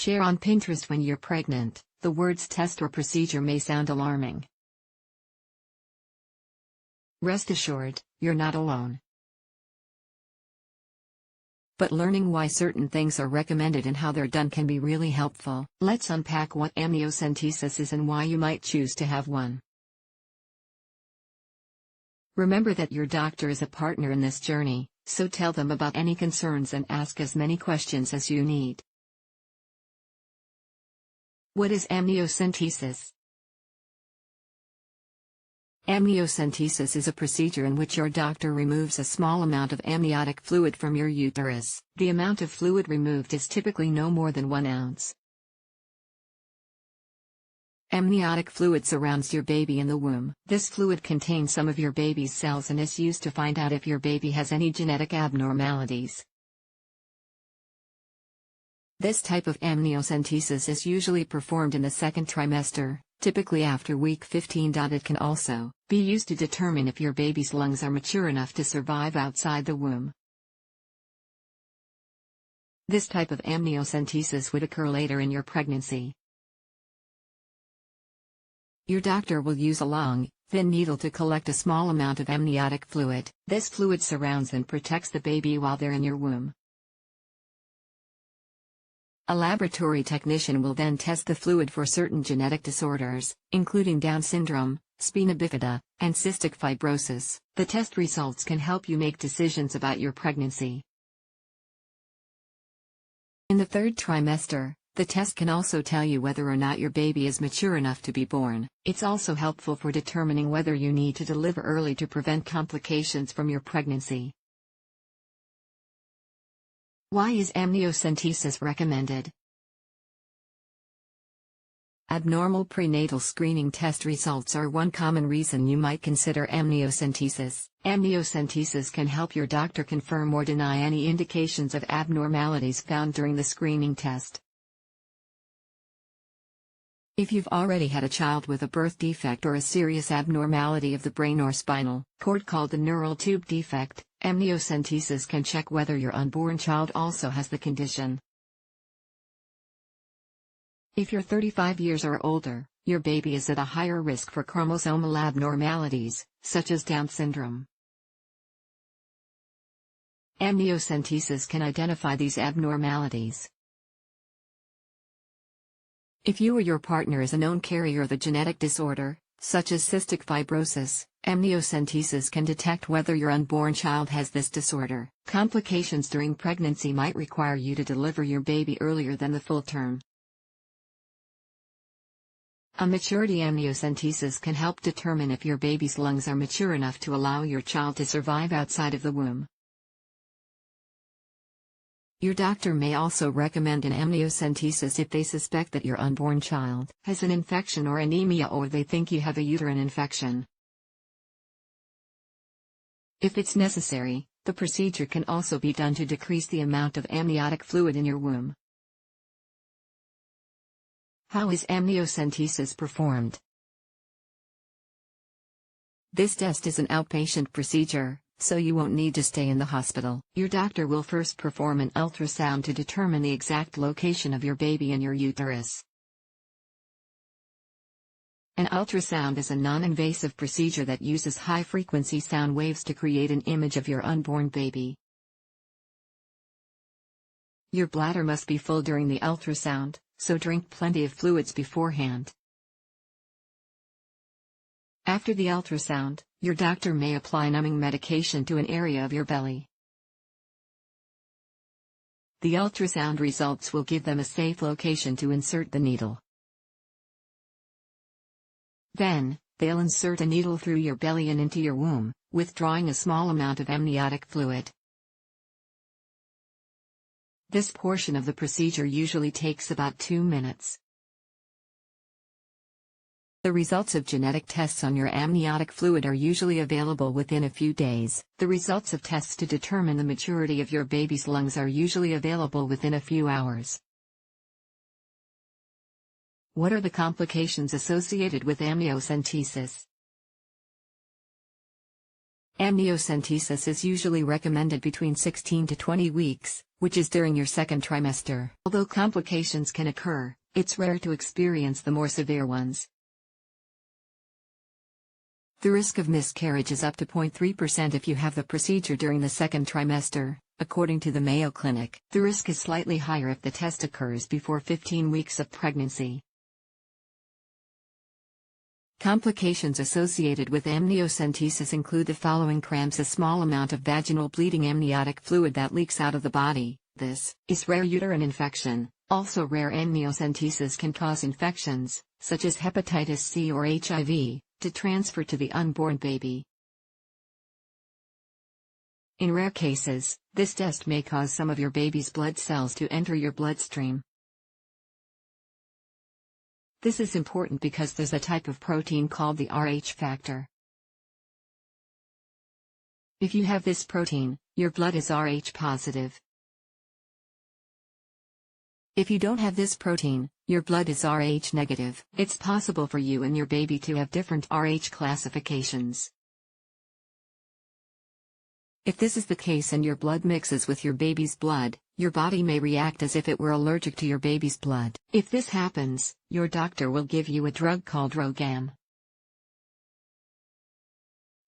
Share on Pinterest when you're pregnant. The words test or procedure may sound alarming. Rest assured, you're not alone. But learning why certain things are recommended and how they're done can be really helpful. Let's unpack what amniocentesis is and why you might choose to have one. Remember that your doctor is a partner in this journey, so tell them about any concerns and ask as many questions as you need. What is amniocentesis? Amniocentesis is a procedure in which your doctor removes a small amount of amniotic fluid from your uterus. The amount of fluid removed is typically no more than 1 ounce. Amniotic fluid surrounds your baby in the womb. This fluid contains some of your baby's cells and is used to find out if your baby has any genetic abnormalities. This type of amniocentesis is usually performed in the second trimester, typically after week 15. It can also be used to determine if your baby's lungs are mature enough to survive outside the womb. This type of amniocentesis would occur later in your pregnancy. Your doctor will use a long, thin needle to collect a small amount of amniotic fluid. This fluid surrounds and protects the baby while they're in your womb. A laboratory technician will then test the fluid for certain genetic disorders, including Down syndrome, spina bifida, and cystic fibrosis. The test results can help you make decisions about your pregnancy. In the third trimester, the test can also tell you whether or not your baby is mature enough to be born. It's also helpful for determining whether you need to deliver early to prevent complications from your pregnancy. Why is amniocentesis recommended? Abnormal prenatal screening test results are one common reason you might consider amniocentesis. Amniocentesis can help your doctor confirm or deny any indications of abnormalities found during the screening test. If you've already had a child with a birth defect or a serious abnormality of the brain or spinal cord called the neural tube defect, amniocentesis can check whether your unborn child also has the condition. If you're 35 years or older, your baby is at a higher risk for chromosomal abnormalities, such as Down syndrome. Amniocentesis can identify these abnormalities. If you or your partner is a known carrier of a genetic disorder, such as cystic fibrosis, amniocentesis can detect whether your unborn child has this disorder. Complications during pregnancy might require you to deliver your baby earlier than the full term. A maturity amniocentesis can help determine if your baby's lungs are mature enough to allow your child to survive outside of the womb. Your doctor may also recommend an amniocentesis if they suspect that your unborn child has an infection or anemia, or they think you have a uterine infection. If it's necessary, the procedure can also be done to decrease the amount of amniotic fluid in your womb. How is amniocentesis performed? This test is an outpatient procedure, so you won't need to stay in the hospital. Your doctor will first perform an ultrasound to determine the exact location of your baby in your uterus. An ultrasound is a non-invasive procedure that uses high-frequency sound waves to create an image of your unborn baby. Your bladder must be full during the ultrasound, so drink plenty of fluids beforehand. After the ultrasound, your doctor may apply numbing medication to an area of your belly. The ultrasound results will give them a safe location to insert the needle. Then, they'll insert a needle through your belly and into your womb, withdrawing a small amount of amniotic fluid. This portion of the procedure usually takes about 2 minutes. The results of genetic tests on your amniotic fluid are usually available within a few days. The results of tests to determine the maturity of your baby's lungs are usually available within a few hours. What are the complications associated with amniocentesis? Amniocentesis is usually recommended between 16 to 20 weeks, which is during your second trimester. Although complications can occur, it's rare to experience the more severe ones. The risk of miscarriage is up to 0.3% if you have the procedure during the second trimester, according to the Mayo Clinic. The risk is slightly higher if the test occurs before 15 weeks of pregnancy. Complications associated with amniocentesis include the following: cramps, a small amount of vaginal bleeding amniotic fluid that leaks out of the body. This is rare uterine infection. Also, rare amniocentesis can cause infections, such as hepatitis C or HIV, to transfer to the unborn baby. In rare cases, this test may cause some of your baby's blood cells to enter your bloodstream. This is important because there's a type of protein called the Rh factor. If you have this protein, your blood is Rh positive. If you don't have this protein, your blood is Rh negative. It's possible for you and your baby to have different Rh classifications. If this is the case and your blood mixes with your baby's blood, your body may react as if it were allergic to your baby's blood. If this happens, your doctor will give you a drug called Rogam.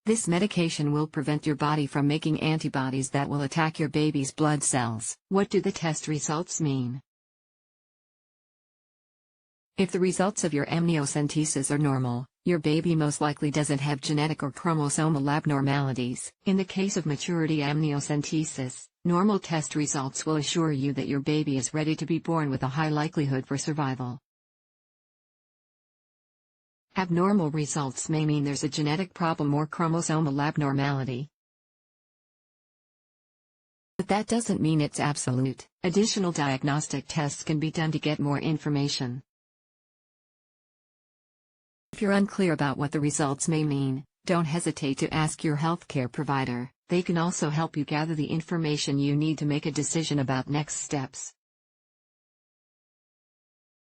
This medication will prevent your body from making antibodies that will attack your baby's blood cells. What do the test results mean? If the results of your amniocentesis are normal, your baby most likely doesn't have genetic or chromosomal abnormalities. In the case of maturity amniocentesis, normal test results will assure you that your baby is ready to be born with a high likelihood for survival. Abnormal results may mean there's a genetic problem or chromosomal abnormality. But that doesn't mean it's absolute. Additional diagnostic tests can be done to get more information. If you're unclear about what the results may mean, don't hesitate to ask your healthcare provider. They can also help you gather the information you need to make a decision about next steps.